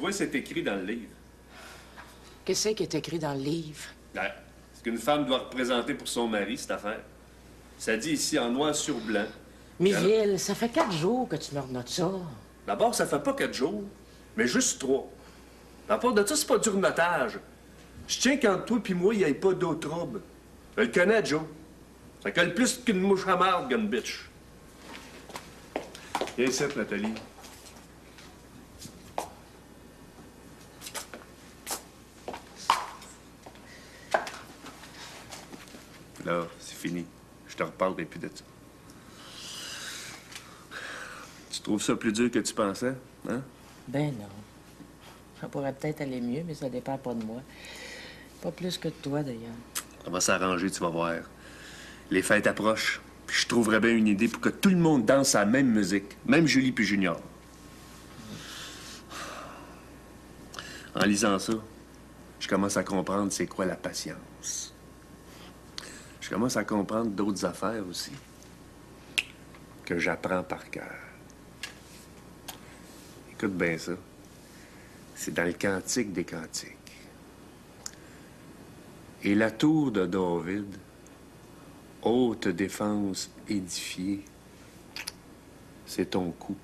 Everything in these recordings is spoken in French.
vois, c'est écrit dans le livre. Qu'est-ce qui est écrit dans le livre? Ouais. Ce qu'une femme doit représenter pour son mari, cette affaire. Ça dit ici en noir sur blanc. Miville, ça fait 4 jours que tu me renotes ça. D'abord, ça fait pas 4 jours, mais juste 3. À part de ça, c'est pas du renotage. Je tiens qu'entre toi et moi, il n'y ait pas d'autre trouble. Je le connais, Joe. Ça colle plus qu'une mouche à marde, gun bitch. Viens ici, Nathalie. Là, c'est fini. Je te reparlerai plus de ça. Tu trouves ça plus dur que tu pensais, hein? Ben non. Ça pourrait peut-être aller mieux, mais ça dépend pas de moi. Pas plus que de toi, d'ailleurs. Ça va s'arranger, tu vas voir. Les fêtes approchent, puis je trouverais bien une idée pour que tout le monde danse à la même musique, même Julie puis Junior. En lisant ça, je commence à comprendre c'est quoi la patience. Je commence à comprendre d'autres affaires aussi, que j'apprends par cœur. Écoute bien ça. C'est dans le Cantique des Cantiques. Et la tour de David, haute défense édifiée, c'est ton coup.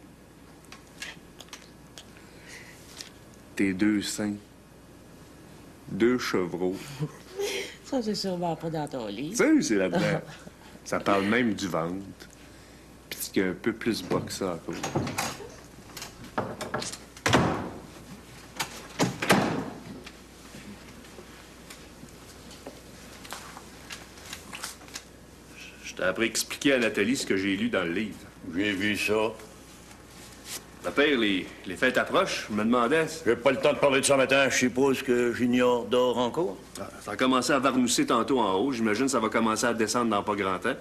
Tes 2 seins, 2 chevreaux. Ça, c'est sûrement pas dans ton livre. Tu sais, c'est là-dedans. Ça parle même du ventre. Puis qu'il y a un peu plus bas que ça à cause. Je t'ai appris à expliquer à Nathalie ce que j'ai lu dans le livre. J'ai vu ça. Ma père, les fêtes approchent. Je me demandais... J'ai pas le temps de parler de ça matin. Je suppose que Junior dort encore. Ça a commencé à varnousser tantôt en haut. J'imagine que ça va commencer à descendre dans pas grand temps.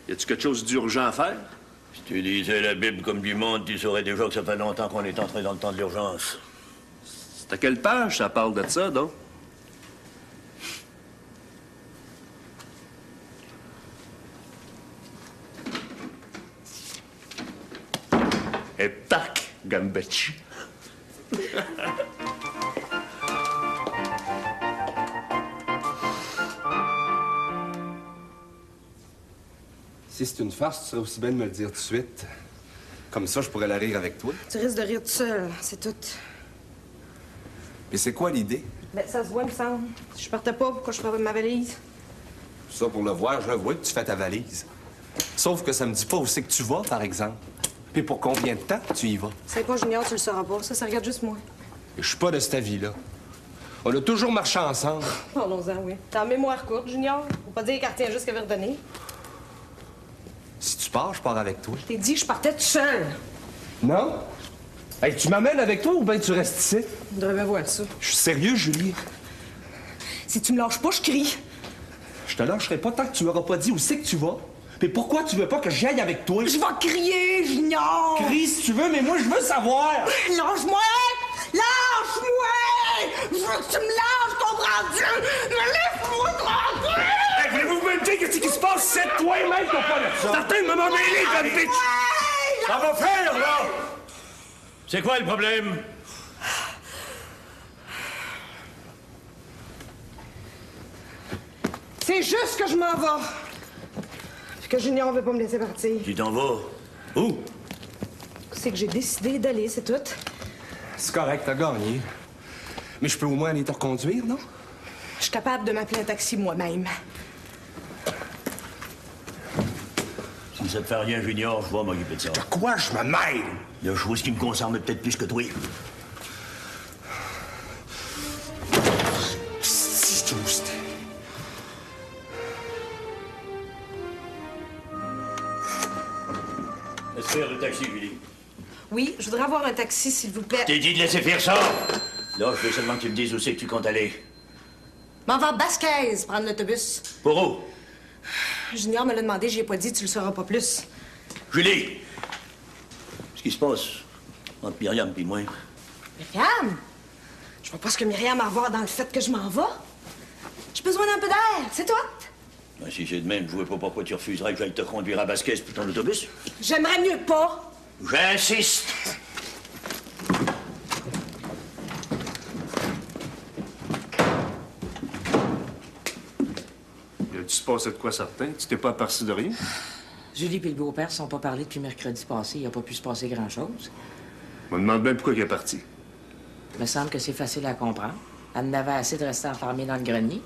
Y a-tu quelque chose d'urgent à faire? Si tu lisais la Bible comme du monde, tu saurais déjà que ça fait longtemps qu'on est entré dans le temps de l'urgence. C'est à quelle page ça parle de ça, donc? Et tac, Gambetti. Si c'est une farce, tu serais aussi bien de me le dire tout de suite. Comme ça, je pourrais la rire avec toi. Tu risques de rire tout seul, c'est tout. Mais c'est quoi l'idée? Ben, ça se voit, il me semble. Si je partais pas, pourquoi je ferais ma valise? Ça, pour le voir, je le vois que tu fais ta valise. Sauf que ça me dit pas où c'est que tu vas, par exemple. Puis pour combien de temps tu y vas? C'est pas Junior, tu le sauras pas. Ça regarde juste moi. Et je suis pas de cette avis-là. On a toujours marché ensemble. Parlons-en, oui. T'as en mémoire courte, Junior. Faut pas dire qu'elle retient juste qu'elle veut redonner. Si tu pars, je pars avec toi. Je t'ai dit que je partais toute seule. Non? Hey, tu m'amènes avec toi ou bien tu restes ici? On devrait bien voir ça. Je suis sérieux, Julie. Si tu me lâches pas, je crie. Je te lâcherai pas tant que tu m'auras pas dit où c'est que tu vas. Mais pourquoi tu veux pas que j'y aille avec toi? Je vais crier, Junior! Crie si tu veux, mais moi, je veux savoir! Lâche-moi! Lâche-moi! Je veux que tu me lâches, comprends-tu? Mais laisse-moi tranquille! Hey, voulez-vous me dire qu'est-ce qui se passe? C'est toi-même qui pas de ça! Certains me m'ont mêlé, comme bitch! Ça va faire, là! C'est quoi le problème? C'est juste que je m'en vais. Puis que Junior veut pas me laisser partir. Tu t'en vas? Où? C'est que j'ai décidé d'aller, c'est tout. C'est correct, t'as gagné. Mais je peux au moins aller te reconduire, non? Je suis capable de m'appeler un taxi moi-même. Si ça te fait rien, Junior, je vais m'occuper de ça. De quoi je me mêle? Il y a des choses qui me concernent peut-être plus que toi. Si, juste. Laisse faire le taxi, Julie. Oui, je voudrais avoir un taxi, s'il vous plaît. T'es dit de laisser faire ça? Là, je veux seulement que tu me dises où c'est que tu comptes aller. M'en va à Basquez, prendre l'autobus. Pour où? Junior me l'a demandé, j'y ai pas dit, tu le sauras pas plus. Julie! Ce qui se passe entre Myriam et moi. Myriam? Je vois pas ce que Myriam a à voir dans le fait que je m'en vais. J'ai besoin d'un peu d'air, c'est tout. Ben, si c'est de même, je vois pas pourquoi tu refuserais que j'aille te conduire à Basquez puis ton autobus. J'aimerais mieux pas. J'insiste! Y a-tu se passé de quoi certain? Tu t'es pas aperçu de rien? Julie et le beau-père ne sont pas parlé depuis mercredi passé. Il n'a pas pu se passer grand-chose. Je me demande bien pourquoi il est parti. Il me semble que c'est facile à comprendre. Elle n'avait assez de rester enfermée dans le grenier.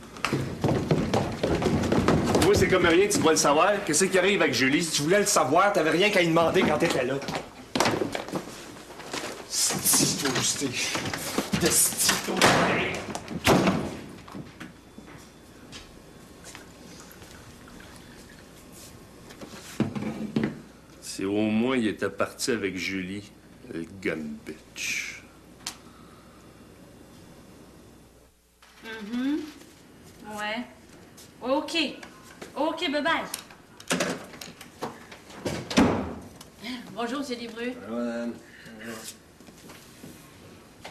Moi, c'est comme rien, tu dois le savoir. Qu'est-ce qui arrive avec Julie? Si tu voulais le savoir, t'avais rien qu'à y demander quand t'étais là. Stitousté. De stitousté. Si au moins il était parti avec Julie, le gun bitch. Ouais. OK. OK, bye-bye. Bonjour, M. Livreux.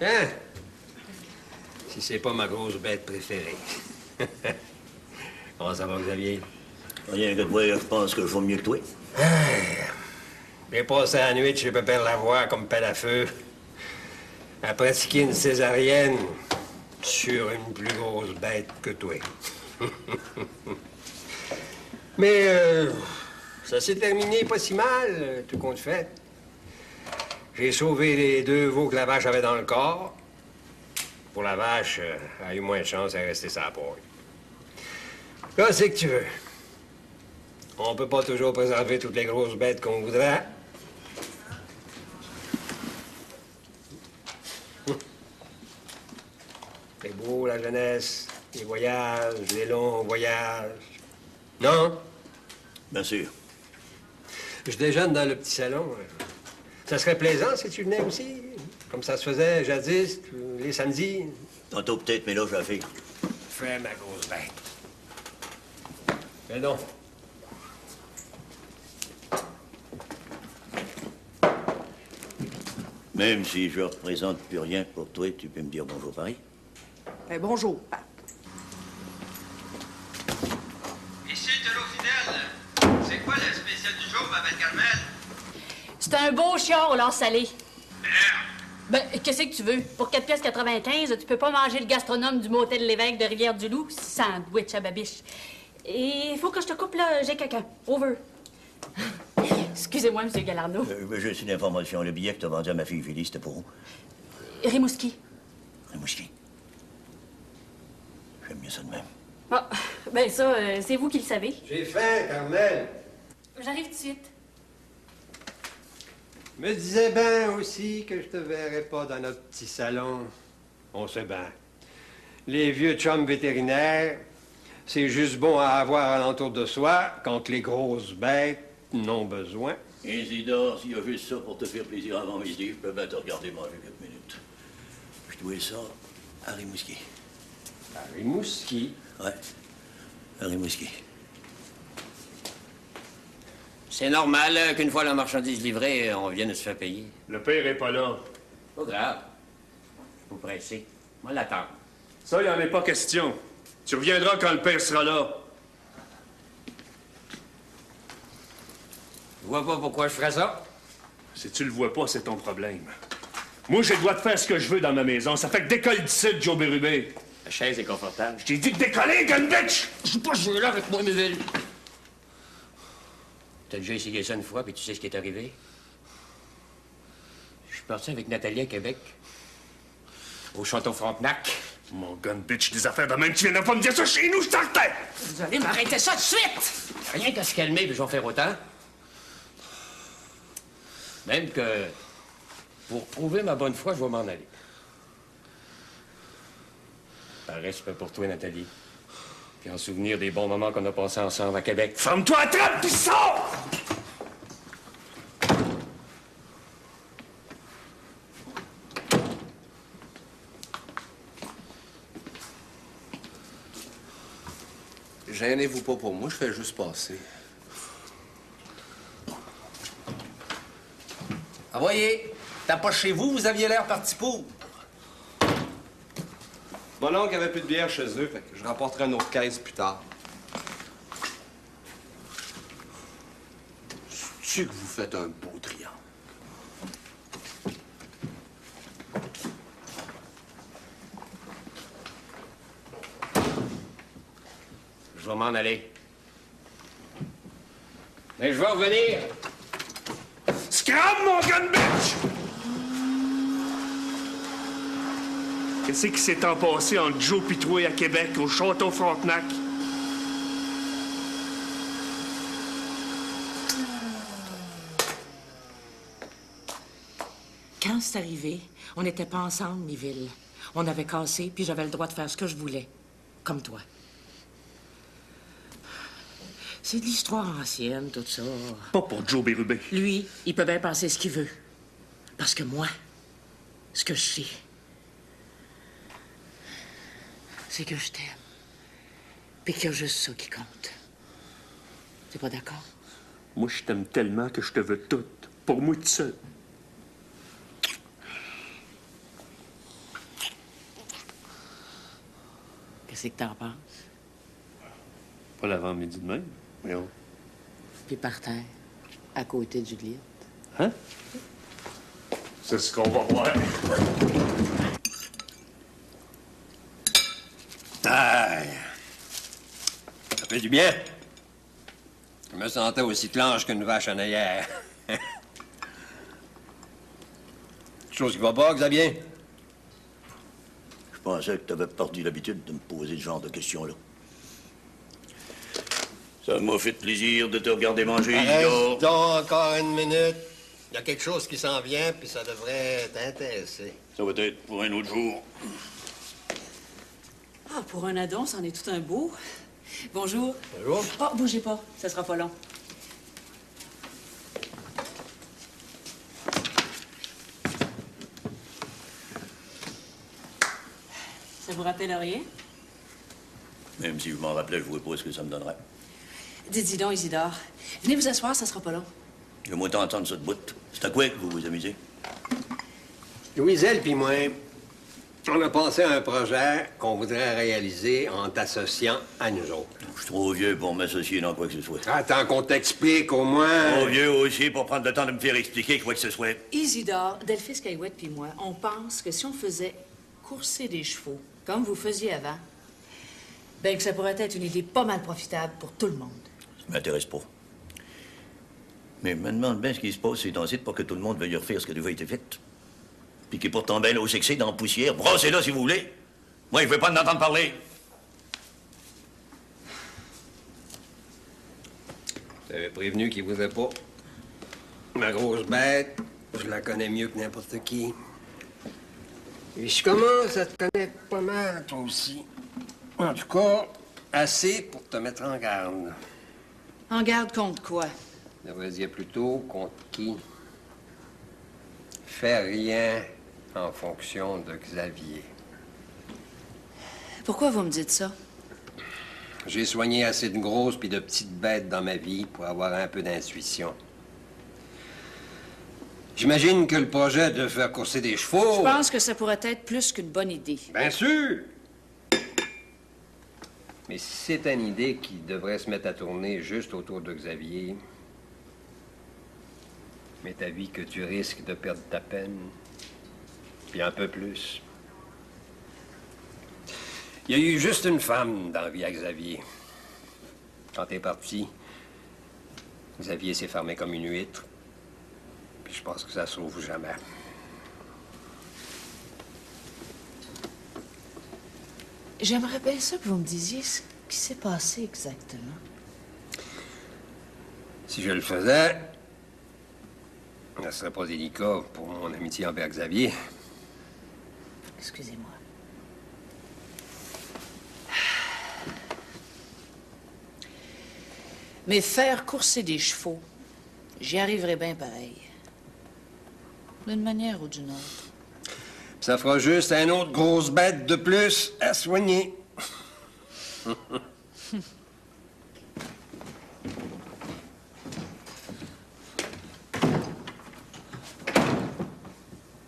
Hein? Si c'est pas ma grosse bête préférée. Comment ça va, Xavier? Rien que toi, je pense que je vais mieux que toi. J'ai passé la nuit chez Pépère Lavoie comme pelle à feu. À pratiquer une césarienne sur une plus grosse bête que toi. Mais ça s'est terminé pas si mal, tout compte fait. J'ai sauvé les 2 veaux que la vache avait dans le corps. Pour la vache, elle a eu moins de chance à rester sa poigne. Là, c'est que tu veux. On peut pas toujours préserver toutes les grosses bêtes qu'on voudrait. C'est beau, la jeunesse, les voyages, les longs voyages. Non? Bien sûr. Je déjeune dans le petit salon. Ça serait plaisant si tu venais aussi, comme ça se faisait jadis, les samedis. Tantôt peut-être, mais là, j'ai la fille. Fais ma grosse bête. Fais donc. Même si je représente plus rien pour toi, tu peux me dire bonjour pareil. Bonjour, Pat. Ici, de l'eau fidèle. C'est quoi le spécial du jour, ma belle Carmel? C'est un beau chiard au lard salé. Ben, qu'est-ce que tu veux? Pour 4,95 tu peux pas manger le gastronome du motel L'Évêque de Rivière-du-Loup, sandwich à babiche. Et il faut que je te coupe, là, j'ai quelqu'un. Over. Excusez-moi, M. Galarno. J'ai une information. Le billet que t'as vendu à ma fille Julie, c'était pour où? Rimouski. Rimouski. J'aime mieux ça de même. Ah, ben ça, c'est vous qui le savez. J'ai faim, Carmel. J'arrive tout de suite. Me disais bien aussi que je te verrais pas dans notre petit salon. On sait bien. Les vieux chums vétérinaires, c'est juste bon à avoir alentour de soi quand les grosses bêtes n'ont besoin. Isidore, s'il y a juste ça pour te faire plaisir avant midi, je peux bien te regarder manger quelques minutes. Je dois ça à Rimouski. À Rimouski? Ouais, à Rimouski. C'est normal qu'une fois la marchandise livrée, on vienne se faire payer. Le père est pas là. Pas grave. Vous pressez. Moi, l'attends. Ça, il en est pas question. Tu reviendras quand le père sera là. Je vois pas pourquoi je ferais ça. Si tu le vois pas, c'est ton problème. Moi, j'ai le droit de faire ce que je veux dans ma maison. Ça fait que décolle d'ici, Joe Bérubé. La chaise est confortable. Je t'ai dit de décoller, gun bitch! Je suis pas joué là avec moi, Méville. T'as déjà essayé ça une fois, puis tu sais ce qui est arrivé? Je suis parti avec Nathalie à Québec, au Château Frontenac. Mon gun bitch, des affaires de même, tu viendras pas me dire ça chez nous, je t'arrête! Vous allez m'arrêter ça de suite! Rien qu'à se calmer, puis je vais faire autant. Même que, pour prouver ma bonne foi, je vais m'en aller. Par respect pour toi, Nathalie. Puis en souvenir des bons moments qu'on a passés ensemble à Québec. Ferme-toi à trappe, puis sors! Gênez-vous pas pour moi, je fais juste passer. Ah, voyez, t'as pas chez vous, vous aviez l'air parti pour. Mon oncle avait plus de bière chez eux, fait que je rapporterai une autre caisse plus tard. C'est que vous faites un beau triangle. Je vais m'en aller. Mais je vais revenir. Scram, mon gun bitch! Qu'est-ce qui s'est passé entre Joe pis toi à Québec, au Château Frontenac? Quand c'est arrivé, on n'était pas ensemble, Miville. On avait cassé, puis j'avais le droit de faire ce que je voulais. Comme toi. C'est de l'histoire ancienne, tout ça. Pas pour Joe Bérubé. Lui, il peut bien penser ce qu'il veut. Parce que moi, ce que je sais, c'est que je t'aime. Puis qu'il y a juste ça qui compte. T'es pas d'accord? Moi, je t'aime tellement que je te veux toute. Pour moi, tout seul. Qu'est-ce que t'en penses? Pas l'avant-midi de même. Voyons. Puis par terre, à côté de Juliette. Hein? C'est ce qu'on va voir. Aïe! Ça fait du bien. Je me sentais aussi clanche qu'une vache en ailleurs. Chose qui va pas, Xavier? Je pensais que tu avais perdu l'habitude de me poser ce genre de questions-là. Ça m'a fait plaisir de te regarder manger, Isidore. Reste donc encore une minute. Il y a quelque chose qui s'en vient, puis ça devrait t'intéresser. Ça va être pour un autre jour. Ah, pour un ado, c'en est tout un beau. Bonjour. Bonjour. Oh, bougez pas, ça sera pas long. Ça vous rappelle rien? Même si je m'en rappelais, je ne vois pas ce que ça me donnerait. Dis donc, Isidore. Venez vous asseoir, ça sera pas long. Je vais t'entendre ça de bout. C'est à quoi que vous vous amusez? Louiselle puis moi, on a pensé à un projet qu'on voudrait réaliser en t'associant à nous autres. Je suis trop vieux pour m'associer dans quoi que ce soit. Attends qu'on t'explique au moins. Trop vieux aussi pour prendre le temps de me faire expliquer quoi que ce soit. Isidore, Delphis Caillouette puis moi, on pense que si on faisait courser des chevaux, comme vous faisiez avant, ben que ça pourrait être une idée pas mal profitable pour tout le monde. Ça m'intéresse pas. Mais je me demande bien ce qui se passe ces temps-ci pour que tout le monde veuille refaire ce qui a déjà été fait. Puis qui est pourtant bien là au sexy, dans la poussière. Brassez-là si vous voulez. Moi, je veux pas en entendre parler. J'avais prévenu qu'il voudrait pas. Ma grosse bête, je la connais mieux que n'importe qui. Et je commence à te connaître pas mal, toi aussi. En tout cas, assez pour te mettre en garde. En garde contre quoi? Je devrais dire plutôt contre qui? Fais rien en fonction de Xavier. Pourquoi vous me dites ça? J'ai soigné assez de grosses puis de petites bêtes dans ma vie pour avoir un peu d'intuition. J'imagine que le projet de faire courser des chevaux... Je pense que ça pourrait être plus qu'une bonne idée. Bien sûr! Mais si c'est une idée qui devrait se mettre à tourner juste autour de Xavier, m'est avis que tu risques de perdre ta peine, puis un peu plus. Il y a eu juste une femme dans la vie à Xavier. Quand t'es parti, Xavier s'est fermé comme une huître, puis je pense que ça sauve jamais. J'aimerais bien ça que vous me disiez ce qui s'est passé exactement. Si je le faisais, ça serait pas délicat pour mon amitié envers Xavier. Excusez-moi. Mais faire courser des chevaux, j'y arriverai bien pareil. D'une manière ou d'une autre. Ça fera juste une autre grosse bête de plus à soigner.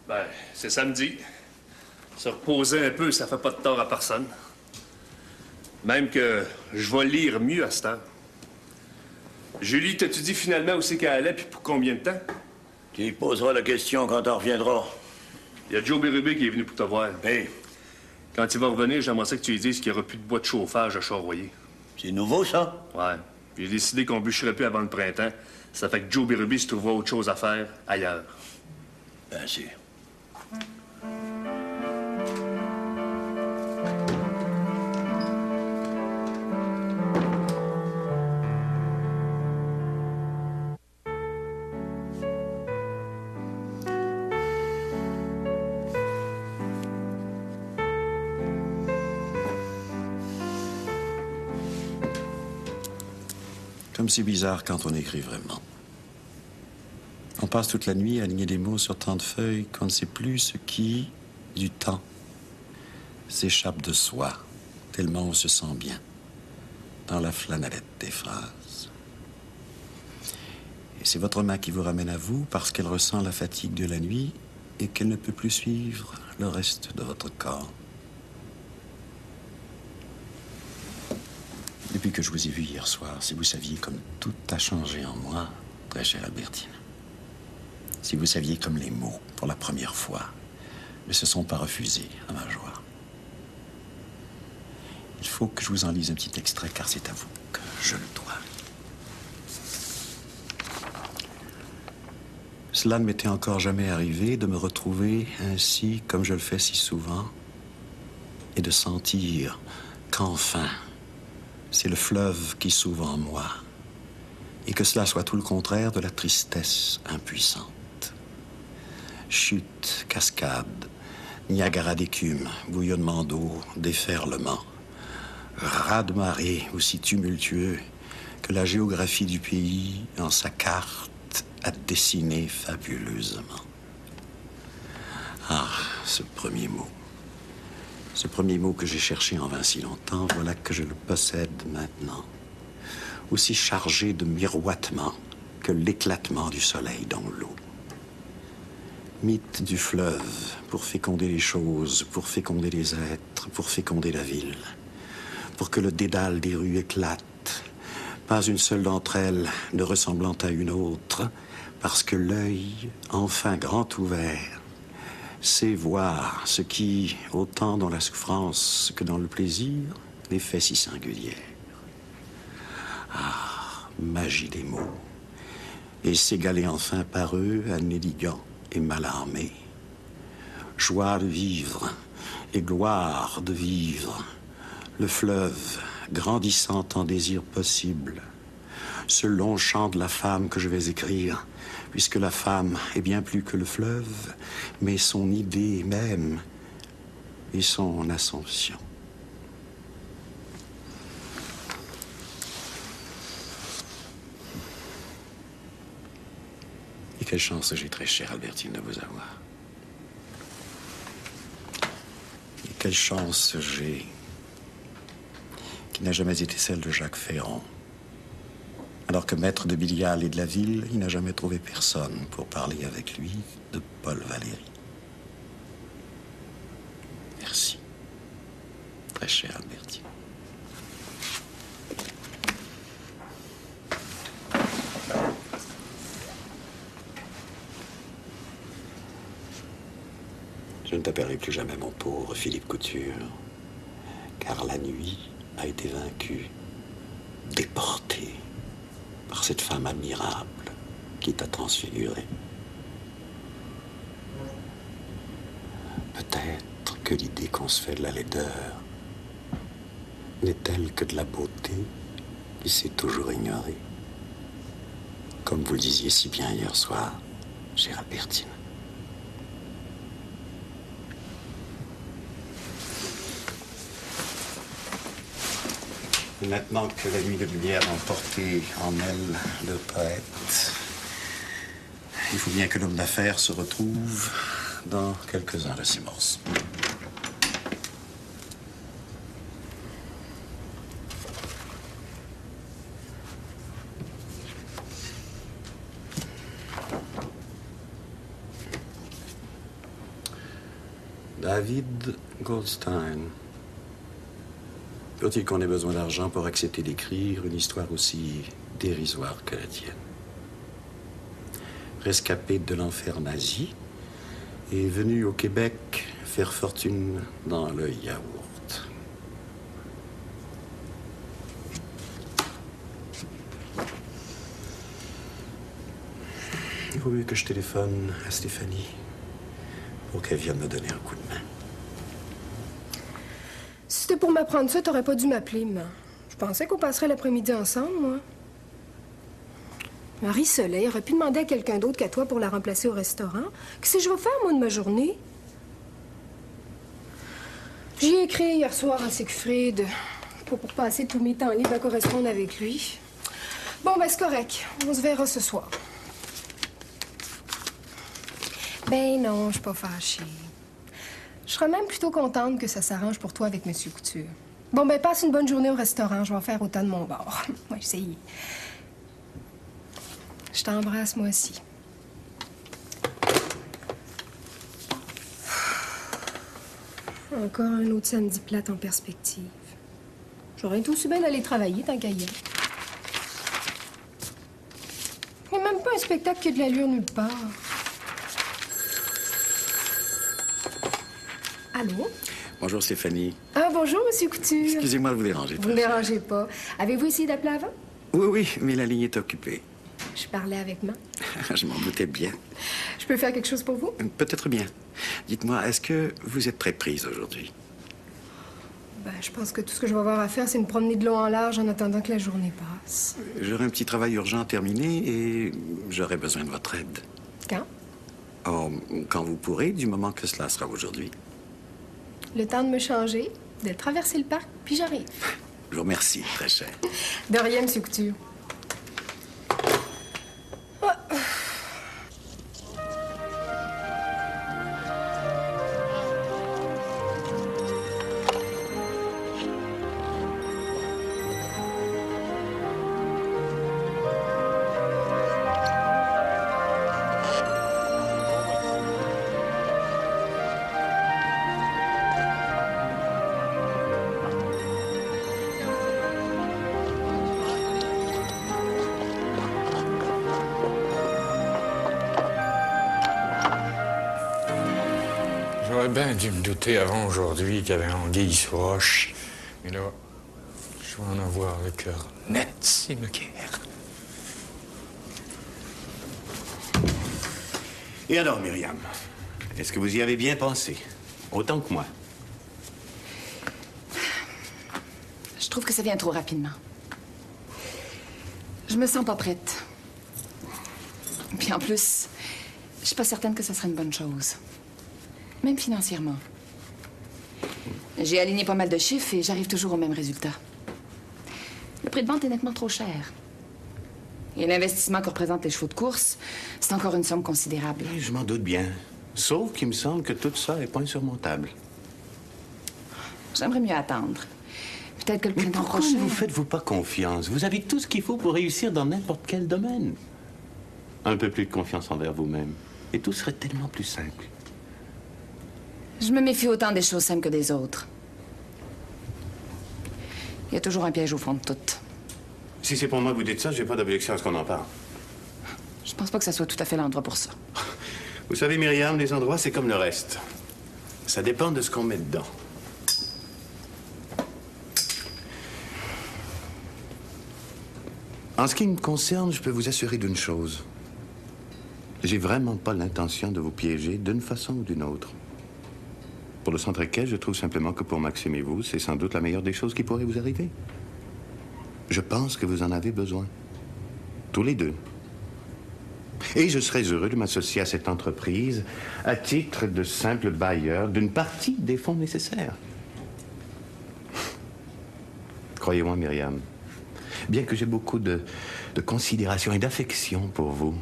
Ben, c'est samedi. Se reposer un peu, ça fait pas de tort à personne. Même que je vais lire mieux à cette heure. Julie, t'as-tu dit finalement où c'est qu'elle allait, puis pour combien de temps? Tu lui poseras la question quand t'en reviendras. Il y a Joe Bérubé qui est venu pour te voir. Hey, Quand il va revenir, j'aimerais ça que tu lui dises qu'il n'y aura plus de bois de chauffage à charroyer. C'est nouveau, ça? Ouais. J'ai décidé qu'on bûcherait plus avant le printemps. Ça fait que Joe Berube se trouvera autre chose à faire ailleurs. Bien sûr. Comme c'est bizarre quand on écrit vraiment. On passe toute la nuit à aligner des mots sur tant de feuilles qu'on ne sait plus ce qui, du temps, s'échappe de soi, tellement on se sent bien dans la flanellette des phrases. Et c'est votre main qui vous ramène à vous parce qu'elle ressent la fatigue de la nuit et qu'elle ne peut plus suivre le reste de votre corps. Depuis que je vous ai vu hier soir, si vous saviez comme tout a changé en moi, très chère Albertine. Si vous saviez comme les mots, pour la première fois, ne se sont pas refusés à ma joie. Il faut que je vous en lise un petit extrait, car c'est à vous que je le dois. Cela ne m'était encore jamais arrivé de me retrouver ainsi, comme je le fais si souvent, et de sentir qu'enfin, c'est le fleuve qui s'ouvre en moi, et que cela soit tout le contraire de la tristesse impuissante. Chute, cascade, Niagara d'écume, bouillonnement d'eau, déferlement, raz-de-marée aussi tumultueux que la géographie du pays, en sa carte, a dessiné fabuleusement. Ah, ce premier mot. Ce premier mot que j'ai cherché en vain si longtemps, voilà que je le possède maintenant. Aussi chargé de miroitement que l'éclatement du soleil dans l'eau. Mythe du fleuve, pour féconder les choses, pour féconder les êtres, pour féconder la ville. Pour que le dédale des rues éclate, pas une seule d'entre elles ne ressemblant à une autre, parce que l'œil, enfin grand ouvert, sait voir ce qui, autant dans la souffrance que dans le plaisir, les fait si singulières. Ah, magie des mots, et s'égaler enfin par eux à négligant et mal armé. Joie de vivre et gloire de vivre, le fleuve grandissant en désir possible, ce long chant de la femme que je vais écrire, puisque la femme est bien plus que le fleuve, mais son idée même et son assomption. Et quelle chance j'ai, très chère Albertine, de vous avoir. Et quelle chance j'ai, qui n'a jamais été celle de Jacques Ferron. Alors que maître de Bilial et de la ville, il n'a jamais trouvé personne pour parler avec lui de Paul Valéry. Merci, très chère Albertine. Je ne t'appellerai plus jamais mon pauvre Philippe Couture, car la nuit a été vaincue, déportée par cette femme admirable qui t'a transfiguré. Peut-être que l'idée qu'on se fait de la laideur n'est-elle que de la beauté qui s'est toujours ignorée. Comme vous le disiez si bien hier soir, chère Albertine. Et maintenant que la nuit de lumière a emporté en elle le poète, il faut bien que l'homme d'affaires se retrouve dans quelques-uns de ses morceaux. David Goldstein. Faut-il qu'on ait besoin d'argent pour accepter d'écrire une histoire aussi dérisoire que la tienne? Rescapé de l'enfer nazi et venu au Québec faire fortune dans le yaourt. qu'il vaut mieux que je téléphone à Stéphanie pour qu'elle vienne me donner un coup de main. Si c'était pour m'apprendre ça, t'aurais pas dû m'appeler, mais je pensais qu'on passerait l'après-midi ensemble, moi. Marie Soleil aurait pu demander à quelqu'un d'autre qu'à toi pour la remplacer au restaurant. Qu'est-ce que je vais faire, moi, de ma journée? J'y ai écrit hier soir à Siegfried pour passer tous mes temps libres à correspondre avec lui. Bon, ben, c'est correct. On se verra ce soir. Ben non, je suis pas fâchée. Je serais même plutôt contente que ça s'arrange pour toi avec M. Couture. Bon, ben, passe une bonne journée au restaurant. Je vais en faire autant de mon bord. Moi, essayer. Je t'embrasse, moi aussi. Encore un autre samedi plate en perspective. J'aurais tout aussi bien d'aller travailler, tant qu'à y être. Il n'y a même pas un spectacle qui a de l'allure nulle part. Allô? Bonjour, Stéphanie. Ah, bonjour, Monsieur Couture. Excusez-moi de vous déranger. Vous ne me dérangez pas. Avez-vous essayé d'appeler avant? Oui, oui, mais la ligne est occupée. Je parlais avec main. Je m'en doutais bien. Je peux faire quelque chose pour vous? Peut-être bien. Dites-moi, est-ce que vous êtes très prise aujourd'hui? Ben, je pense que tout ce que je vais avoir à faire, c'est me promener de long en large en attendant que la journée passe. J'aurai un petit travail urgent terminé et j'aurai besoin de votre aide. Quand? Oh, quand vous pourrez, du moment que cela sera aujourd'hui. Le temps de me changer, de traverser le parc, puis j'arrive. Je vous remercie, très cher. De rien, Monsieur Couture. J'aurais bien dû me douter avant aujourd'hui qu'il y avait anguille sous roche. Mais là, je vais en avoir le cœur net, cimetière. Et alors, Myriam, est-ce que vous y avez bien pensé? Autant que moi. Je trouve que ça vient trop rapidement. Je me sens pas prête. Puis en plus, je suis pas certaine que ça serait une bonne chose. Même financièrement. J'ai aligné pas mal de chiffres et j'arrive toujours au même résultat. Le prix de vente est nettement trop cher. Et l'investissement que représentent les chevaux de course, c'est encore une somme considérable. Oui, je m'en doute bien. Sauf qu'il me semble que tout ça est pas insurmontable. J'aimerais mieux attendre. Peut-être que le printemps Pourquoi prochain... ne vous faites-vous pas confiance? Vous avez tout ce qu'il faut pour réussir dans n'importe quel domaine. Un peu plus de confiance envers vous-même. Et tout serait tellement plus simple. Je me méfie autant des choses simples que des autres. Il y a toujours un piège au fond de tout. Si c'est pour moi que vous dites ça, j'ai pas d'objection à ce qu'on en parle. Je pense pas que ça soit tout à fait l'endroit pour ça. Vous savez, Myriam, les endroits, c'est comme le reste. Ça dépend de ce qu'on met dedans. En ce qui me concerne, je peux vous assurer d'une chose. J'ai vraiment pas l'intention de vous piéger d'une façon ou d'une autre. Pour le centre équestre, je trouve simplement que pour Maxime et vous, c'est sans doute la meilleure des choses qui pourrait vous arriver. Je pense que vous en avez besoin. Tous les deux. Et je serais heureux de m'associer à cette entreprise à titre de simple bailleur d'une partie des fonds nécessaires. Croyez-moi, Myriam, bien que j'ai beaucoup de considération et d'affection pour vous,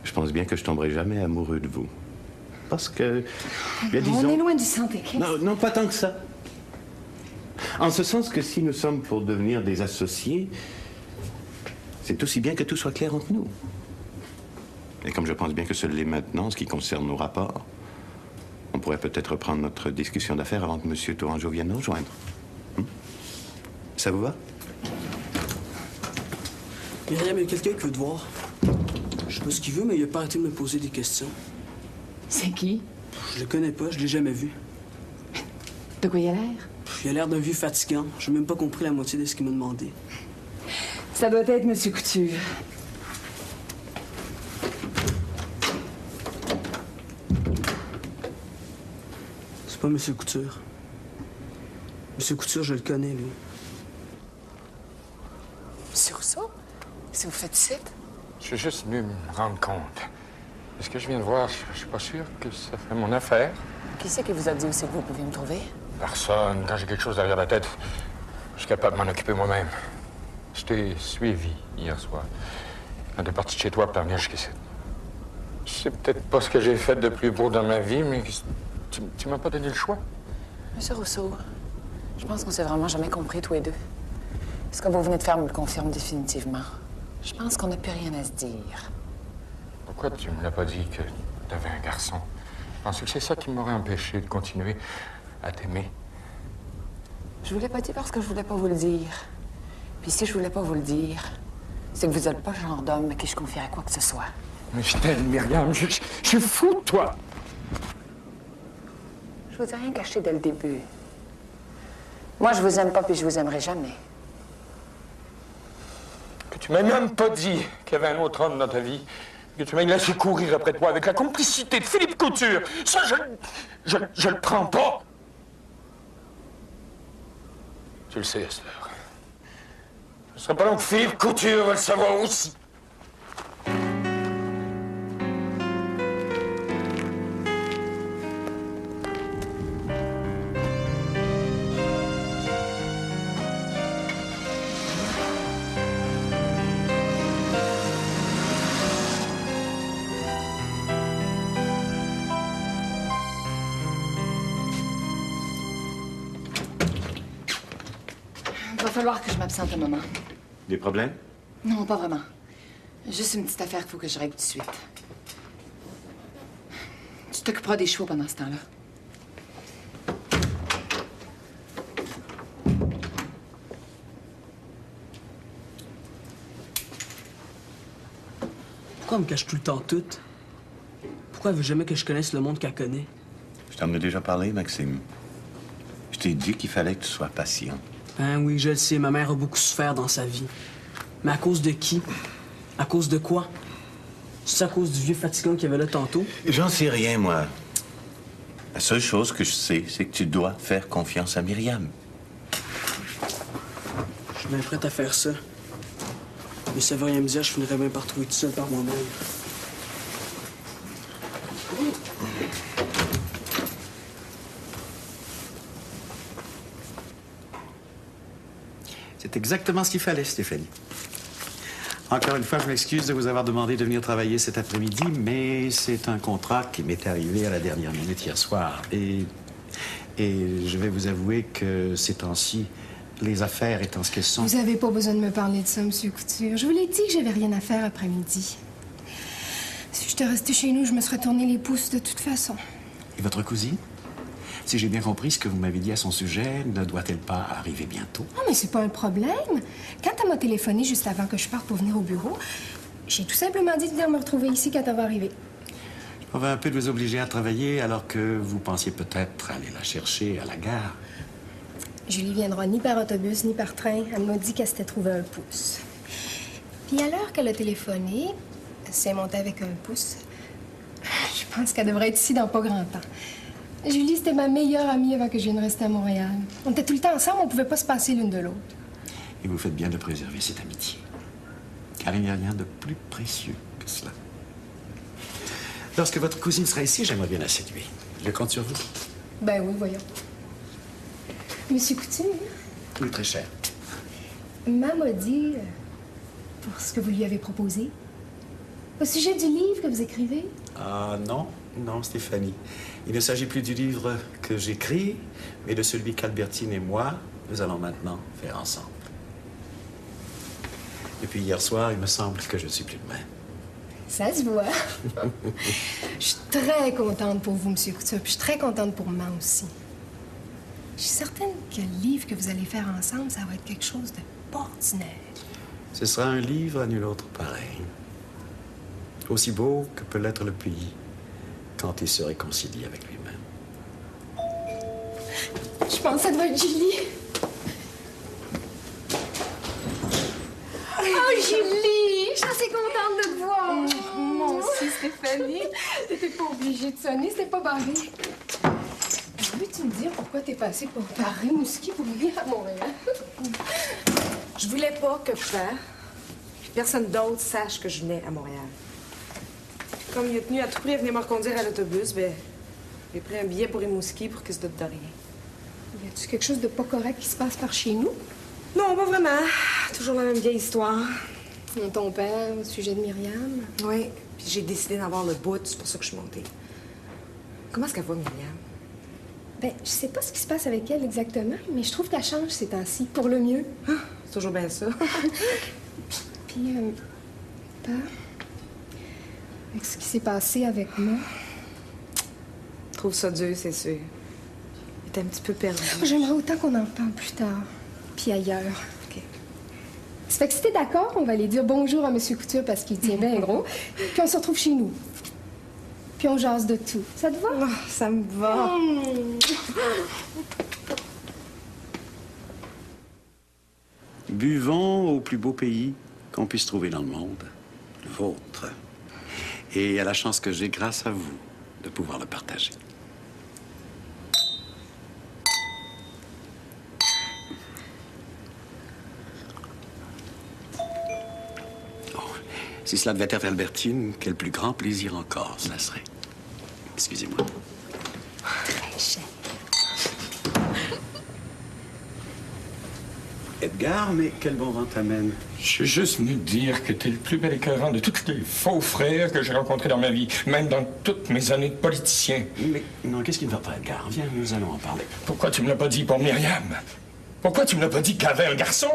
je pense bien que je tomberai jamais amoureux de vous. Parce que, bien disons... On est loin du centre équestre. Non, non, pas tant que ça. En ce sens que si nous sommes pour devenir des associés, c'est aussi bien que tout soit clair entre nous. Et comme je pense bien que ce l'est maintenant, en ce qui concerne nos rapports, on pourrait peut-être reprendre notre discussion d'affaires avant que M. Tourangeau vienne nous rejoindre. Ça vous va? Myriam, il y a quelqu'un qui veut te voir. Je sais pas ce qu'il veut, mais il a pas arrêté de me poser des questions. C'est qui? Je le connais pas, je l'ai jamais vu. De quoi il a l'air? Il a l'air d'un vieux fatigant. J'ai même pas compris la moitié de ce qu'il m'a demandé. Ça doit être M. Couture. C'est pas M. Couture. M. Couture, je le connais, lui. Monsieur Rousseau? Qu'est-ce que vous faites ici? Je suis juste venu me rendre compte. Est-ce que je viens de voir? Je suis pas sûr que ça fait mon affaire. Qui c'est qui vous a dit où c'est que vous pouviez me trouver? Personne. Quand j'ai quelque chose derrière la tête, je suis capable de m'en occuper moi-même. Je t'ai suivi hier soir. Quand t'es parti de chez toi pour t'en venir jusqu'ici. Je sais peut-être pas ce que j'ai fait de plus beau dans ma vie, mais tu m'as pas donné le choix. Monsieur Rousseau, je pense qu'on s'est vraiment jamais compris, tous les deux. Ce que vous venez de faire me le confirme définitivement. Je pense qu'on n'a plus rien à se dire. Pourquoi tu me l'as pas dit que t'avais un garçon? Je pensais que c'est ça qui m'aurait empêché de continuer à t'aimer. Je vous l'ai pas dit parce que je voulais pas vous le dire. Puis si je voulais pas vous le dire, c'est que vous êtes pas le genre d'homme à qui je confierais quoi que ce soit. Mais je t'aime, Myriam. Je suis fou de toi. Je vous ai rien caché dès le début. Moi, je vous aime pas, puis je vous aimerai jamais. Que tu m'aies même pas dit qu'il y avait un autre homme dans ta vie. Que tu m'aies laissé courir après toi avec la complicité de Philippe Couture. Ça, je le prends pas. Tu le sais, Esther. Ce serait pas long que Philippe Couture va le savoir aussi. Il va falloir que je m'absente un moment. Des problèmes? Non, pas vraiment. Juste une petite affaire qu'il faut que je règle tout de suite. Tu t'occuperas des chevaux pendant ce temps-là. Pourquoi elle me cache tout le temps tout? Pourquoi elle veut jamais que je connaisse le monde qu'elle connaît? Je t'en ai déjà parlé, Maxime. Je t'ai dit qu'il fallait que tu sois patient. Ben oui, je le sais. Ma mère a beaucoup souffert dans sa vie. Mais à cause de qui? À cause de quoi? C'est à cause du vieux fatigant qu'il y avait là tantôt? J'en sais rien, moi. La seule chose que je sais, c'est que tu dois faire confiance à Myriam. Je suis bien prête à faire ça. Mais ça veut rien me dire, je finirais bien par trouver tout seul par moi-même. C'est exactement ce qu'il fallait, Stéphanie. Encore une fois, je m'excuse de vous avoir demandé de venir travailler cet après-midi, mais c'est un contrat qui m'est arrivé à la dernière minute hier soir. Et je vais vous avouer que ces temps-ci, les affaires étant ce qu'elles sont... Vous avez pas besoin de me parler de ça, Monsieur Couture. Je vous l'ai dit que j'avais rien à faire après-midi. Si j'étais restée chez nous, je me serais tourné les pouces de toute façon. Et votre cousine? Si j'ai bien compris ce que vous m'avez dit à son sujet, ne doit-elle pas arriver bientôt? Non, mais c'est pas un problème. Quand elle m'a téléphoné juste avant que je parte pour venir au bureau, j'ai tout simplement dit de venir me retrouver ici quand elle va arriver. Je m'en vais un peu de vous obliger à travailler alors que vous pensiez peut-être aller la chercher à la gare. Julie viendra ni par autobus ni par train. Elle m'a dit qu'elle s'était trouvée un pouce. Puis à l'heure qu'elle a téléphoné, elle s'est montée avec un pouce. Je pense qu'elle devrait être ici dans pas grand temps. Julie, c'était ma meilleure amie avant que je vienne rester à Montréal. On était tout le temps ensemble, on pouvait pas se passer l'une de l'autre. Et vous faites bien de préserver cette amitié. Car il n'y a rien de plus précieux que cela. Lorsque votre cousine sera ici, j'aimerais bien la séduire. Je compte sur vous. Ben oui, voyons. Monsieur Couture, Oui, très cher. maman m'a dit, pour ce que vous lui avez proposé, au sujet du livre que vous écrivez. Ah non, non, Stéphanie. Il ne s'agit plus du livre que j'écris, mais de celui qu'Albertine et moi, nous allons maintenant faire ensemble. Depuis hier soir, il me semble que je ne suis plus de même. Ça se voit. Je suis très contente pour vous, Monsieur Couture, puis je suis très contente pour maman aussi. Je suis certaine que le livre que vous allez faire ensemble, ça va être quelque chose de pas ordinaire. Ce sera un livre à nul autre pareil. Aussi beau que peut l'être le pays quand il se réconcilie avec lui-même. Je pense que ça doit être Julie. Oh, Julie! Je suis assez contente de te voir. Moi aussi, Stéphanie. T'étais pas obligée de sonner, c'était pas barré. Oui, Peux-tu me dire pourquoi t'es passé par Rimouski pour venir à Montréal? Je voulais pas que papa puis personne d'autre sache que je venais à Montréal. Comme il a tenu à tout prix à venir me reconduire à l'autobus, ben, j'ai pris un billet pour Rimouski pour qu'il se doute de rien. Y a-tu quelque chose de pas correct qui se passe par chez nous? Non, pas vraiment. Toujours la même vieille histoire. Ton père, au sujet de Myriam? Oui, puis j'ai décidé d'avoir le bout, c'est pour ça que je suis montée. Comment est-ce qu'elle va, Myriam? Ben, je sais pas ce qui se passe avec elle exactement, mais je trouve qu'elle change ces temps-ci, pour le mieux. Ah, c'est toujours bien ça. Puis, papa, avec ce qui s'est passé avec moi... Je trouve ça dur, c'est sûr. Elle est un petit peu perdue. J'aimerais autant qu'on en parle plus tard, puis ailleurs. OK. Ça fait que si t'es d'accord, on va aller dire bonjour à M. Couture parce qu'il tient bien gros, puis on se retrouve chez nous. Puis on jase de tout. Ça te va? Oh, ça me va. Buvons au plus beau pays qu'on puisse trouver dans le monde, le vôtre. Et à la chance que j'ai, grâce à vous, de pouvoir le partager. Si cela devait être Albertine, quel plus grand plaisir encore cela serait. Excusez-moi. Très cher. Edgar, mais quel bon vent t'amène? Je suis juste venu te dire que t'es le plus bel écœurant de tous les faux frères que j'ai rencontrés dans ma vie, même dans toutes mes années de politicien. Mais non, qu'est-ce qui ne va pas, Edgar? Viens, nous allons en parler. Pourquoi tu me l'as pas dit pour Myriam? Pourquoi tu me l'as pas dit qu'elle avait un garçon?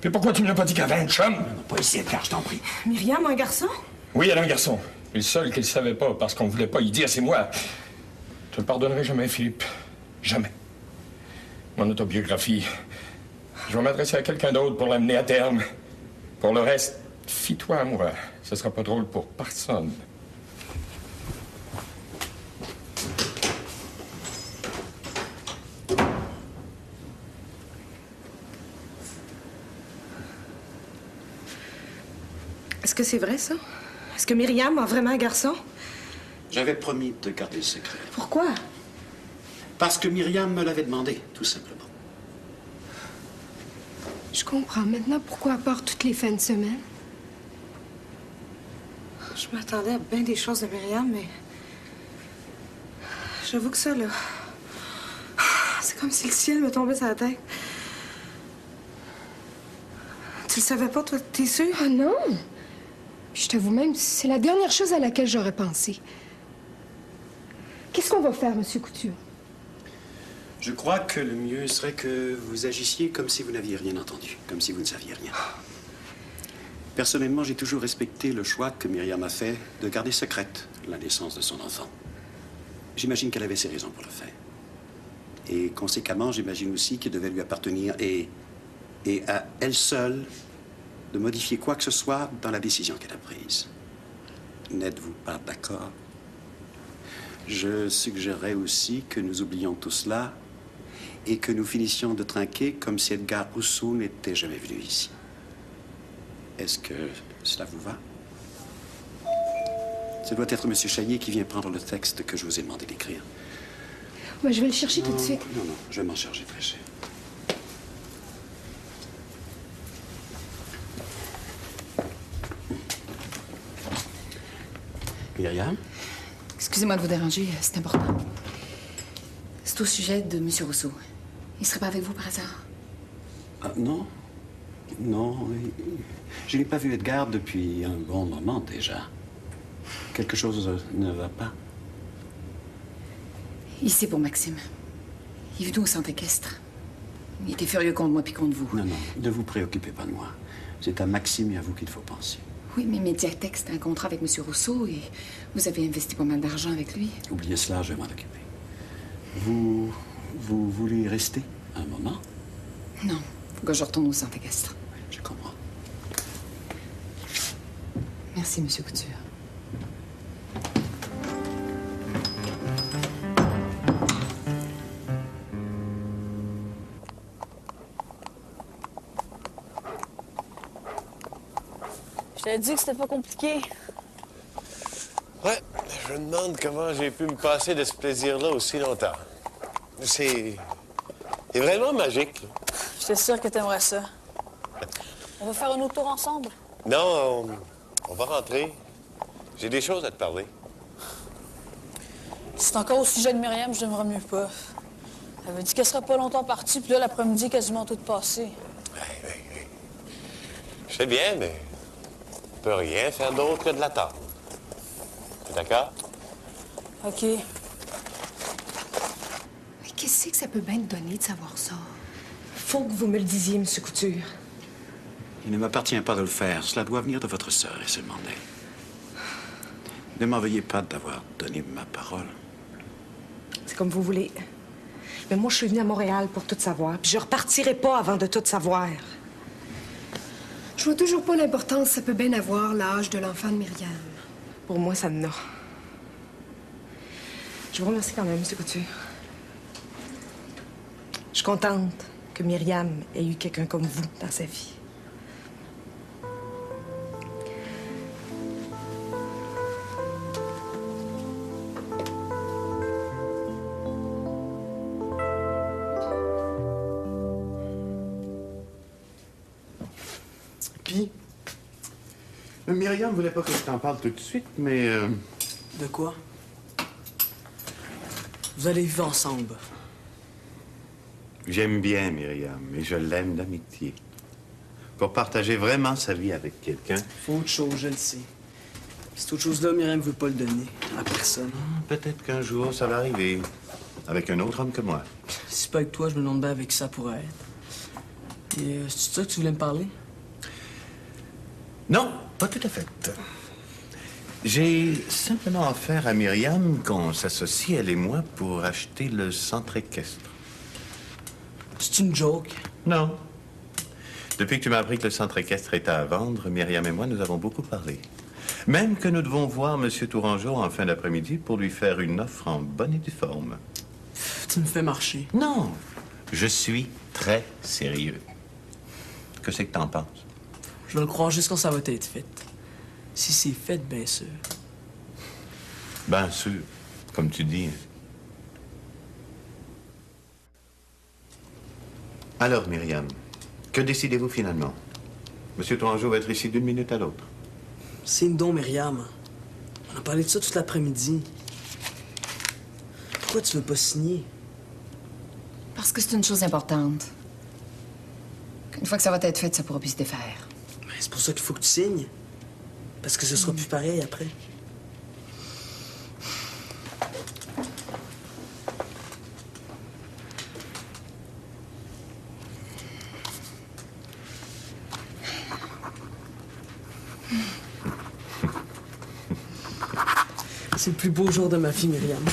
Puis pourquoi tu me l'as pas dit qu'elle avait un chum? Non, pas ici, Edgar, je t'en prie. Myriam, un garçon? Oui, elle a un garçon. Et le seul qui le savait pas, parce qu'on voulait pas y dire, c'est moi. Je le pardonnerai jamais, Philippe. Jamais. Mon autobiographie, je vais m'adresser à quelqu'un d'autre pour l'amener à terme. Pour le reste, fie-toi à moi. Ce sera pas drôle pour personne. Est-ce que c'est vrai, ça? Est-ce que Myriam a vraiment un garçon? J'avais promis de garder le secret. Pourquoi? Parce que Myriam me l'avait demandé, tout simplement. Je comprends maintenant pourquoi elle part toutes les fins de semaine. Je m'attendais à bien des choses de Myriam, mais... J'avoue que ça, là... C'est comme si le ciel me tombait sur la tête. Tu le savais pas, toi? T'es sûre? Ah non! Puis je t'avoue même, c'est la dernière chose à laquelle j'aurais pensé. Qu'est-ce qu'on va faire, Monsieur Couture? Je crois que le mieux serait que vous agissiez comme si vous n'aviez rien entendu, comme si vous ne saviez rien. Personnellement, j'ai toujours respecté le choix que Myriam a fait de garder secrète la naissance de son enfant. J'imagine qu'elle avait ses raisons pour le faire. Et conséquemment, j'imagine aussi qu'il devait lui appartenir et à elle seule de modifier quoi que ce soit dans la décision qu'elle a prise. N'êtes-vous pas d'accord? Je suggérerais aussi que nous oublions tout cela et que nous finissions de trinquer comme si Edgar Rousseau n'était jamais venu ici. Est-ce que cela vous va? Ce doit être M. Chaillet qui vient prendre le texte que je vous ai demandé d'écrire. Moi, je vais le chercher tout de suite. Non, je vais m'en charger, très cher. Myriam? Excusez-moi de vous déranger, c'est important. C'est au sujet de M. Rousseau. Il serait pas avec vous par hasard? Ah, non. Non, je n'ai pas vu Edgar depuis un bon moment déjà. Quelque chose ne va pas. Ici pour Maxime. Il est venu au centre équestre. Il était furieux contre moi puis contre vous. Non, ne vous préoccupez pas de moi. C'est à Maxime et à vous qu'il faut penser. Oui, mais Mediatex a un contrat avec M. Rousseau et vous avez investi pas mal d'argent avec lui. Oubliez cela, je vais m'en occuper. Vous voulez rester un moment? Non, faut que je retourne au centre équestre. Je comprends. Merci, M. Couture. Je t'avais dit que c'était pas compliqué. Ouais, je me demande comment j'ai pu me passer de ce plaisir-là aussi longtemps. C'est vraiment magique. J'étais sûre que t'aimerais ça. On va faire un autre tour ensemble? Non, on va rentrer. J'ai des choses à te parler. Si c'est encore au sujet de Myriam, je n'aimerais mieux pas. Elle avait dit qu'elle serait pas longtemps partie, puis là, l'après-midi, quasiment tout passé. Je sais bien, mais on peut rien faire d'autre que de l'attendre. T'es d'accord? OK. Mais qu'est-ce que ça peut bien te donner de savoir ça? Faut que vous me le disiez, M. Couture. Il ne m'appartient pas de le faire. Cela doit venir de votre sœur et seulement d'elle. Ne m'en veuillez pas d'avoir donné ma parole. C'est comme vous voulez. Mais moi, je suis venue à Montréal pour tout savoir, puis je repartirai pas avant de tout savoir. Je vois toujours pas l'importance que ça peut bien avoir l'âge de l'enfant de Myriam. Pour moi, ça en a. Je vous remercie quand même, M. Couture. Je suis contente que Myriam ait eu quelqu'un comme vous dans sa vie. Puis, Myriam voulait pas que je t'en parle tout de suite, mais... De quoi? Vous allez vivre ensemble. J'aime bien Myriam, et je l'aime d'amitié. Pour partager vraiment sa vie avec quelqu'un. Faut autre chose, je le sais. Cette autre chose-là, Myriam veut pas le donner à personne. Peut-être qu'un jour, ça va arriver. Avec un autre homme que moi. Si c'est pas avec toi, je me demande bien avec qui ça pourrait être. Et c'est ça que tu voulais me parler? Non, pas tout à fait. J'ai simplement offert à Myriam qu'on s'associe, elle et moi, pour acheter le centre équestre. C'est une joke? Non. Depuis que tu m'as appris que le centre équestre était à vendre, Myriam et moi, nous avons beaucoup parlé. Même que nous devons voir M. Tourangeau en fin d'après-midi pour lui faire une offre en bonne et due forme. Tu me fais marcher. Non, je suis très sérieux. Que c'est que t'en penses? Je vais le croire juste quand ça va être fait. Si c'est fait, bien sûr. Bien sûr, comme tu dis. Alors, Myriam, que décidez-vous finalement? M. Tourangeau va être ici d'une minute à l'autre. C'est une don, Myriam. On a parlé de ça toute l'après-midi. Pourquoi tu veux pas signer? Parce que c'est une chose importante. Une fois que ça va être fait, ça pourra plus se défaire. Ben, c'est pour ça qu'il faut que tu signes. Parce que ce sera plus pareil après. C'est le plus beau jour de ma vie, Myriam.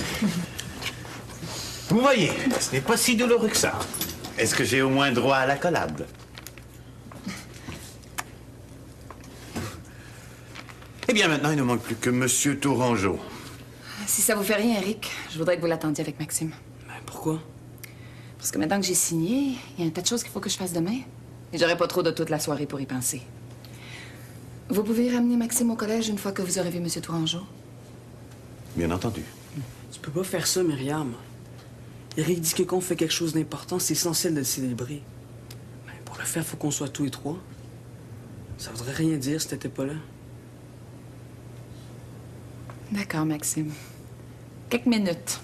Vous voyez, ce n'est pas si douloureux que ça. Est-ce que j'ai au moins droit à l'accolade? Eh bien, maintenant, il ne manque plus que M. Tourangeau. Si ça vous fait rien, Eric, je voudrais que vous l'attendiez avec Maxime. Ben, pourquoi? Parce que maintenant que j'ai signé, il y a un tas de choses qu'il faut que je fasse demain. Et j'aurai pas trop de toute la soirée pour y penser. Vous pouvez ramener Maxime au collège une fois que vous aurez vu M. Tourangeau? Bien entendu. Tu peux pas faire ça, Myriam. Eric dit que quand on fait quelque chose d'important, c'est essentiel de le célébrer. Ben, pour le faire, il faut qu'on soit tous les trois. Ça voudrait rien dire si t'étais pas là. D'accord, Maxime. Quelques minutes.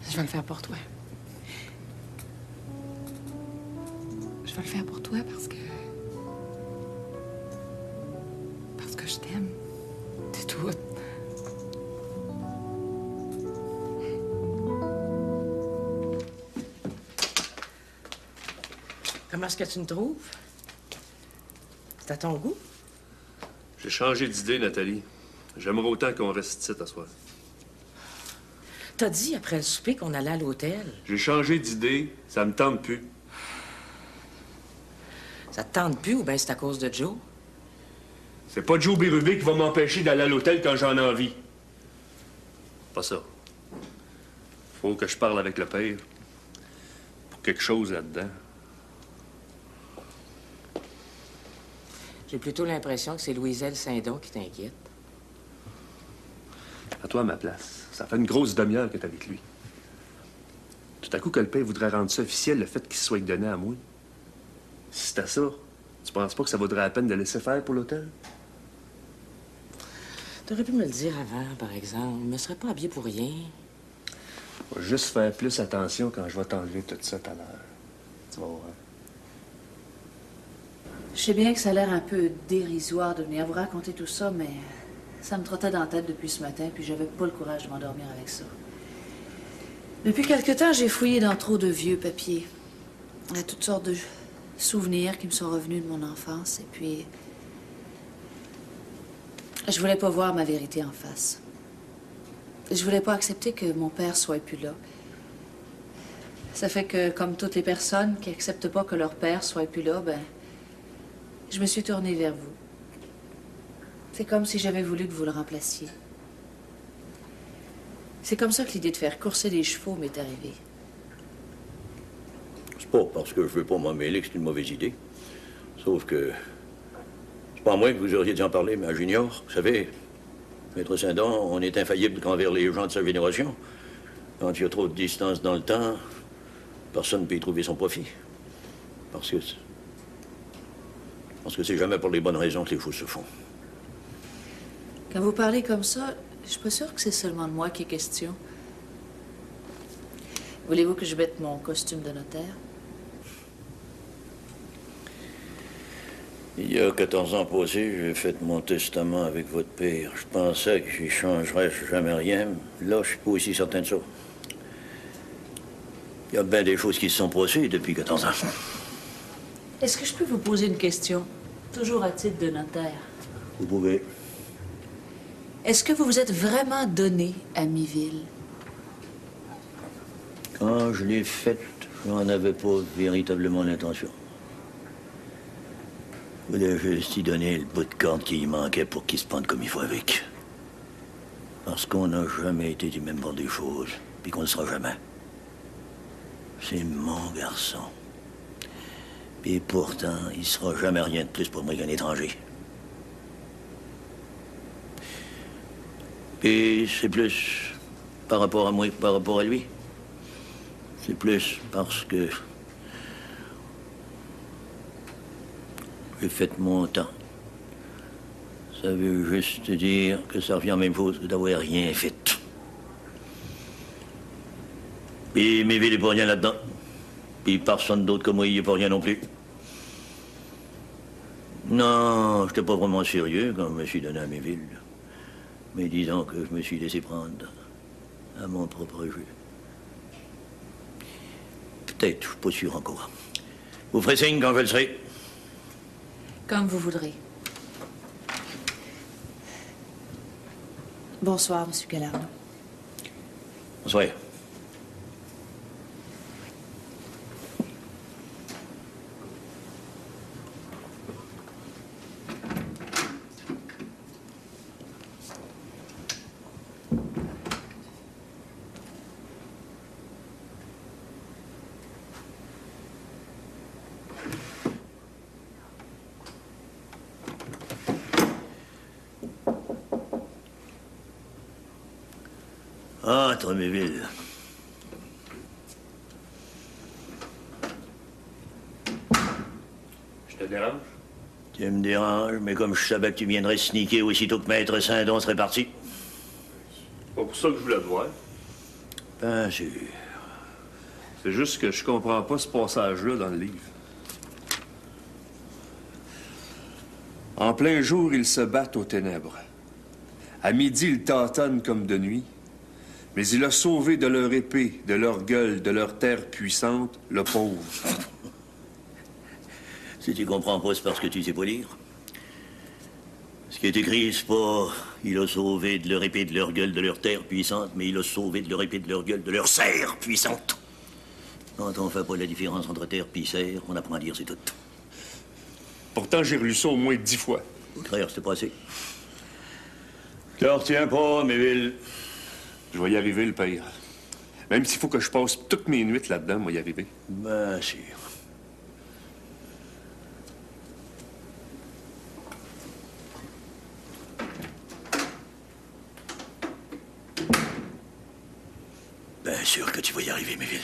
Je vais le faire pour toi. Je vais le faire pour toi parce que... Parce que je t'aime. C'est tout. Comment est-ce que tu me trouves? C'est à ton goût? J'ai changé d'idée, Nathalie. J'aimerais autant qu'on reste ici à soir. T'as dit après le souper qu'on allait à l'hôtel. J'ai changé d'idée, ça me tente plus. Ça te tente plus ou bien c'est à cause de Joe? C'est pas Joe Bérubé qui va m'empêcher d'aller à l'hôtel quand j'en ai envie. Pas ça. Faut que je parle avec le père. Pour quelque chose là-dedans. J'ai plutôt l'impression que c'est Louiselle Saint-Don qui t'inquiète. À toi, à ma place. Ça fait une grosse demi-heure que t'es avec lui. Tout à coup que le père voudrait rendre ça officiel, le fait qu'il se soit donné à moi. Si c'était ça, tu penses pas que ça vaudrait la peine de laisser faire pour l'hôtel? T'aurais pu me le dire avant, par exemple. Je me serais pas habillé pour rien. Je vais juste faire plus attention quand je vais t'enlever tout ça tout à l'heure. Tu vas voir. Je sais bien que ça a l'air un peu dérisoire de venir vous raconter tout ça, mais ça me trottait dans la tête depuis ce matin, puis j'avais pas le courage de m'endormir avec ça. Depuis quelque temps, j'ai fouillé dans trop de vieux papiers. Il y a toutes sortes de souvenirs qui me sont revenus de mon enfance, et puis... je voulais pas voir ma vérité en face. Je voulais pas accepter que mon père soit plus là. Ça fait que, comme toutes les personnes qui acceptent pas que leur père soit plus là, ben... je me suis tournée vers vous. C'est comme si j'avais voulu que vous le remplaciez. C'est comme ça que l'idée de faire courser des chevaux m'est arrivée. C'est pas parce que je veux pas m'en mêler que c'est une mauvaise idée. Sauf que... c'est pas à moi que vous auriez dû en parler, mais à Junior. Vous savez, Maître Saint-Don, on est infaillible qu'envers les gens de sa génération. Quand il y a trop de distance dans le temps, personne ne peut y trouver son profit. Parce que c'est jamais pour les bonnes raisons que les choses se font. Quand vous parlez comme ça, je suis pas sûre que c'est seulement de moi qui est question. Voulez-vous que je mette mon costume de notaire? Il y a 14 ans passés, j'ai fait mon testament avec votre père. Je pensais que j'y changerais jamais rien. Là, je suis pas aussi certain de ça. Il y a bien des choses qui se sont passées depuis 14 ans. Est-ce que je peux vous poser une question? Toujours à titre de notaire. Vous pouvez. Est-ce que vous vous êtes vraiment donné à Miville? Quand je l'ai faite, j'en avais pas véritablement l'intention. Je voulais juste y donner le bout de corde qui y manquait pour qu'il se pende comme il faut avec. Parce qu'on n'a jamais été du même bord des choses, puis qu'on ne le sera jamais. C'est mon garçon. Puis pourtant, il sera jamais rien de plus pour moi qu'un étranger. Et c'est plus par rapport à moi que par rapport à lui. C'est plus parce que j'ai fait mon temps. Ça veut juste dire que ça revient à la même chose que d'avoir rien fait. Puis Miville n'est pas rien là-dedans. Puis personne d'autre que moi, il n'est pas rien non plus. Non, je n'étais pas vraiment sérieux quand je me suis donné à Miville. Mais disons que je me suis laissé prendre à mon propre jeu. Peut-être, je ne suis pas sûr encore. Vous ferez signe quand je le serai. Comme vous voudrez. Bonsoir, Monsieur Galarno. Bonsoir. Entre Miville. Je te dérange? Tu me déranges, mais comme je savais que tu viendrais sneaker aussitôt que Maître Saint-Don serait parti. C'est pas pour ça que je voulais te voir. Bien sûr. C'est juste que je comprends pas ce passage-là dans le livre. En plein jour, ils se battent aux ténèbres. À midi, ils tâtonnent comme de nuit. Mais il a sauvé de leur épée, de leur gueule, de leur terre puissante, le pauvre. Si tu comprends pas, c'est parce que tu sais pas lire. Ce qui est écrit, c'est pas « Il a sauvé de leur épée, de leur gueule, de leur terre puissante », mais « Il a sauvé de leur épée, de leur gueule, de leur serre puissante ». Quand on fait pas la différence entre terre et serre, on apprend à lire, c'est tout. Pourtant, j'ai relu ça au moins 10 fois. Au contraire, c'était pas assez. Je te retiens pas, Miville. Je vais y arriver, le père. Même s'il faut que je passe toutes mes nuits là-dedans, moi y arriver. Bien sûr. Bien sûr que tu vas y arriver, Miville.